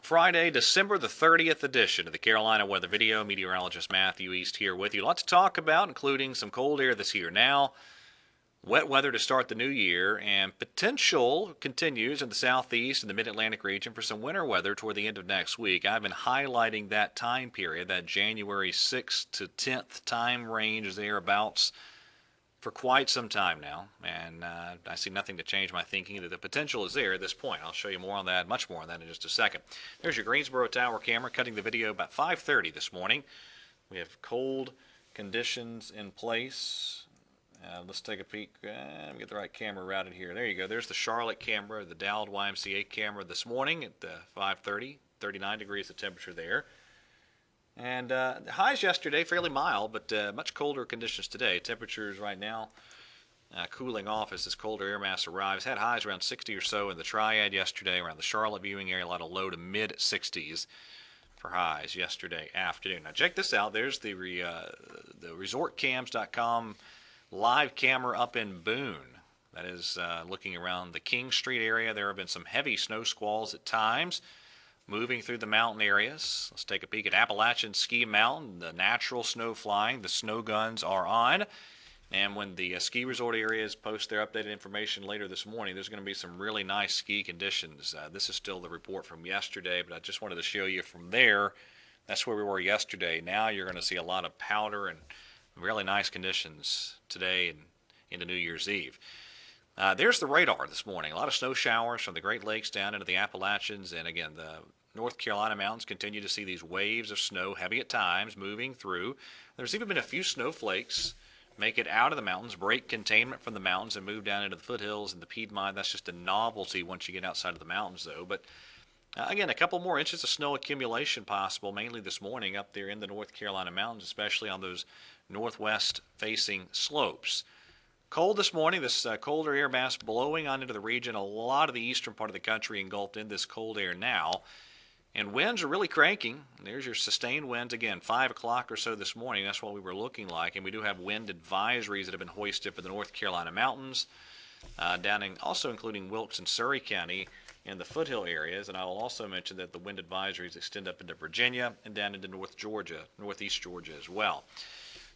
Friday, December the 30th edition of the Carolina Weather Video. Meteorologist Matthew East here with you. A lot to talk about, including some cold air that's here now, wet weather to start the new year, and potential continues in the southeast and the mid-Atlantic region for some winter weather toward the end of next week. I've been highlighting that time period, that January 6th to 10th time range thereabouts, for quite some time now, and I see nothing to change my thinking that the potential is there at this point. I'll show you more on that, much more on that in just a second. There's your Greensboro Tower camera cutting the video about 5:30 this morning. We have cold conditions in place. Let's take a peek. Let me get the right camera routed here. There you go. There's the Charlotte camera, the Dowd YMCA camera this morning at 5:30, 39 degrees the temperature there. And the highs yesterday, fairly mild, but much colder conditions today. Temperatures right now cooling off as this colder air mass arrives. Had highs around 60 or so in the Triad yesterday, around the Charlotte viewing area, a lot of low to mid-60s for highs yesterday afternoon. Now check this out. There's the resortcams.com live camera up in Boone. That is looking around the King Street area. There have been some heavy snow squalls at times, moving through the mountain areas. Let's take a peek at Appalachian Ski Mountain. The natural snow flying, the snow guns are on. And when the ski resort areas post their updated information later this morning, there's going to be some really nice ski conditions. This is still the report from yesterday, but I just wanted to show you from there. That's where we were yesterday. Now you're going to see a lot of powder and really nice conditions today and into New Year's Eve. There's the radar this morning. A lot of snow showers from the Great Lakes down into the Appalachians. And again, the North Carolina mountains continue to see these waves of snow, heavy at times, moving through. There's even been a few snowflakes make it out of the mountains, break containment from the mountains, and move down into the foothills and the Piedmont. That's just a novelty once you get outside of the mountains, though. But again, a couple more inches of snow accumulation possible, mainly this morning up there in the North Carolina mountains, especially on those northwest-facing slopes. Cold this morning, this colder air mass blowing on into the region. A lot of the eastern part of the country engulfed in this cold air now. And winds are really cranking. There's your sustained winds again, 5 o'clock or so this morning. That's what we were looking like. And we do have wind advisories that have been hoisted for the North Carolina mountains, also including Wilkes and Surry County and the foothill areas. And I will also mention that the wind advisories extend up into Virginia and down into northeast Georgia as well.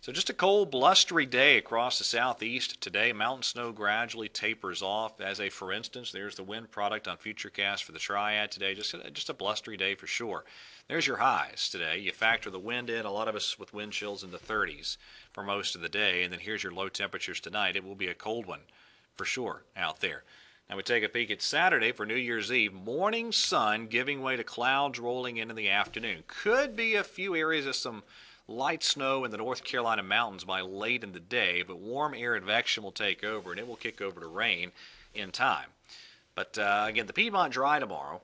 So just a cold, blustery day across the southeast today. Mountain snow gradually tapers off. As a for instance, there's the wind product on Futurecast for the Triad today. Just a blustery day for sure. There's your highs today. You factor the wind in. A lot of us with wind chills in the 30s for most of the day. And then here's your low temperatures tonight. It will be a cold one for sure out there. Now we take a peek at Saturday for New Year's Eve. Morning sun giving way to clouds rolling in the afternoon. Could be a few areas of some light snow in the North Carolina mountains by late in the day, but warm air advection will take over, and it will kick over to rain in time. But again, the Piedmont dry tomorrow.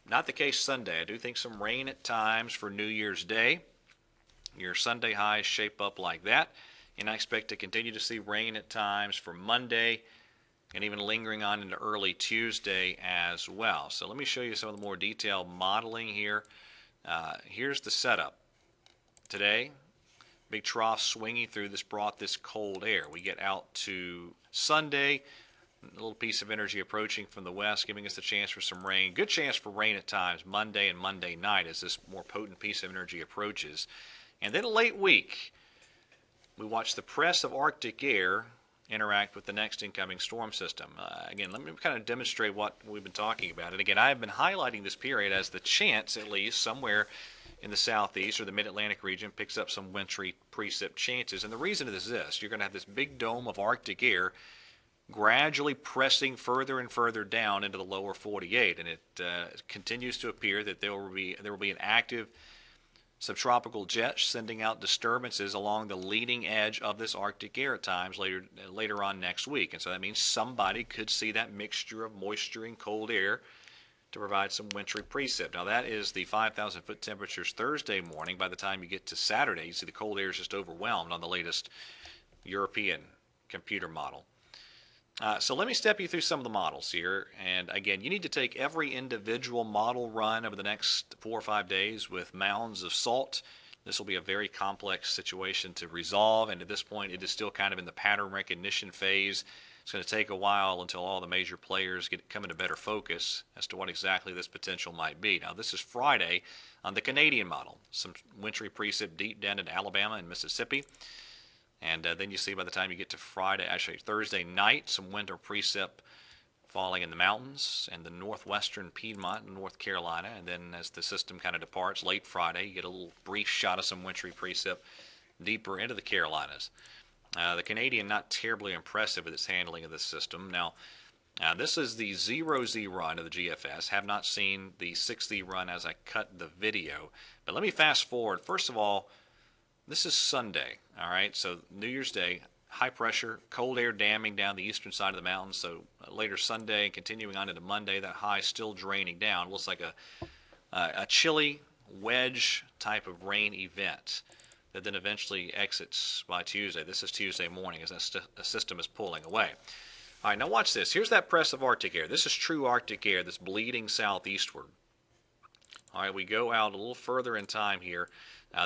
Not the case Sunday. I do think some rain at times for New Year's Day. Your Sunday highs shape up like that, and I expect to continue to see rain at times for Monday and even lingering on into early Tuesday as well. So let me show you some of the more detailed modeling here. Here's the setup. Today, big trough swinging through. This brought this cold air. We get out to Sunday, a little piece of energy approaching from the west, giving us the chance for some rain. Good chance for rain at times, Monday and Monday night, as this more potent piece of energy approaches. And then late week, we watch the press of Arctic air interact with the next incoming storm system. Again, let me kind of demonstrate what we've been talking about. And again, I've been highlighting this period as the chance, at least, somewhere in the southeast or the mid-Atlantic region picks up some wintry precip chances. And the reason is this. You're going to have this big dome of Arctic air gradually pressing further and further down into the lower 48. And it continues to appear that there will be an active subtropical jet sending out disturbances along the leading edge of this Arctic air at times later on next week. And so that means somebody could see that mixture of moisture and cold air to provide some wintry precip. Now that is the 5,000 foot temperatures Thursday morning. By the time you get to Saturday, you see the cold air is just overwhelmed on the latest European computer model. So let me step you through some of the models here. And again, you need to take every individual model run over the next 4 or 5 days with mounds of salt. This will be a very complex situation to resolve. And at this point, it is still kind of in the pattern recognition phase. It's going to take a while until all the major players come into better focus as to what exactly this potential might be. Now, this is Friday on the Canadian model. Some wintry precip deep down into Alabama and Mississippi. And then you see by the time you get to Friday, actually Thursday night, some winter precip falling in the mountains and the northwestern Piedmont and North Carolina. And then as the system kind of departs late Friday, you get a little brief shot of some wintry precip deeper into the Carolinas. The Canadian, not terribly impressive with its handling of this system. Now, this is the 0Z run of the GFS. Have not seen the 6Z run as I cut the video. But let me fast forward. First of all, this is Sunday, all right? So New Year's Day, high pressure, cold air damming down the eastern side of the mountains. So later Sunday, continuing on into Monday, that high still draining down. Looks like a chilly wedge type of rain event that then eventually exits by Tuesday. This is Tuesday morning as that system is pulling away. All right, now watch this. Here's that press of Arctic air. This is true Arctic air that's bleeding southeastward. All right, we go out a little further in time here.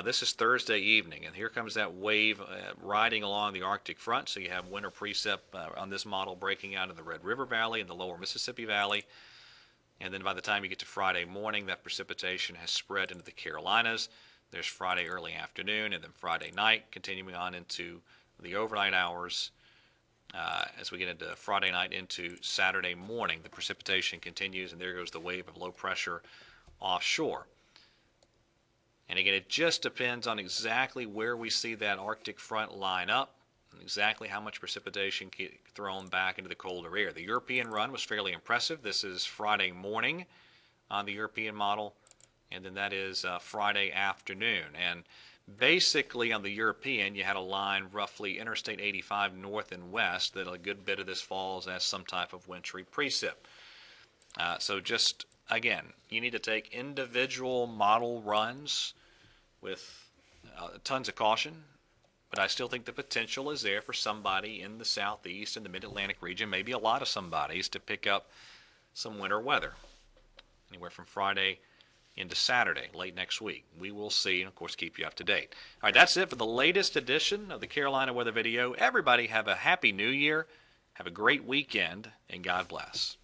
This is Thursday evening, and here comes that wave riding along the Arctic front. So you have winter precip on this model breaking out in the Red River Valley and the lower Mississippi Valley. And then by the time you get to Friday morning, that precipitation has spread into the Carolinas. There's Friday early afternoon, and then Friday night, continuing on into the overnight hours. As we get into Friday night into Saturday morning, the precipitation continues, and there goes the wave of low pressure offshore. And again, it just depends on exactly where we see that Arctic front line up, and exactly how much precipitation gets thrown back into the colder air. The European run was fairly impressive. This is Friday morning on the European model, and then that is Friday afternoon. And basically on the European, you had a line roughly Interstate 85 north and west that a good bit of this falls as some type of wintry precip. So just, again, you need to take individual model runs with tons of caution, but I still think the potential is there for somebody in the southeast and the mid-Atlantic region, maybe a lot of somebodies, to pick up some winter weather, anywhere from Friday into Saturday, late next week. We will see, and of course keep you up to date. All right, that's it for the latest edition of the Carolina Weather Video. Everybody have a happy new year, have a great weekend, and God bless.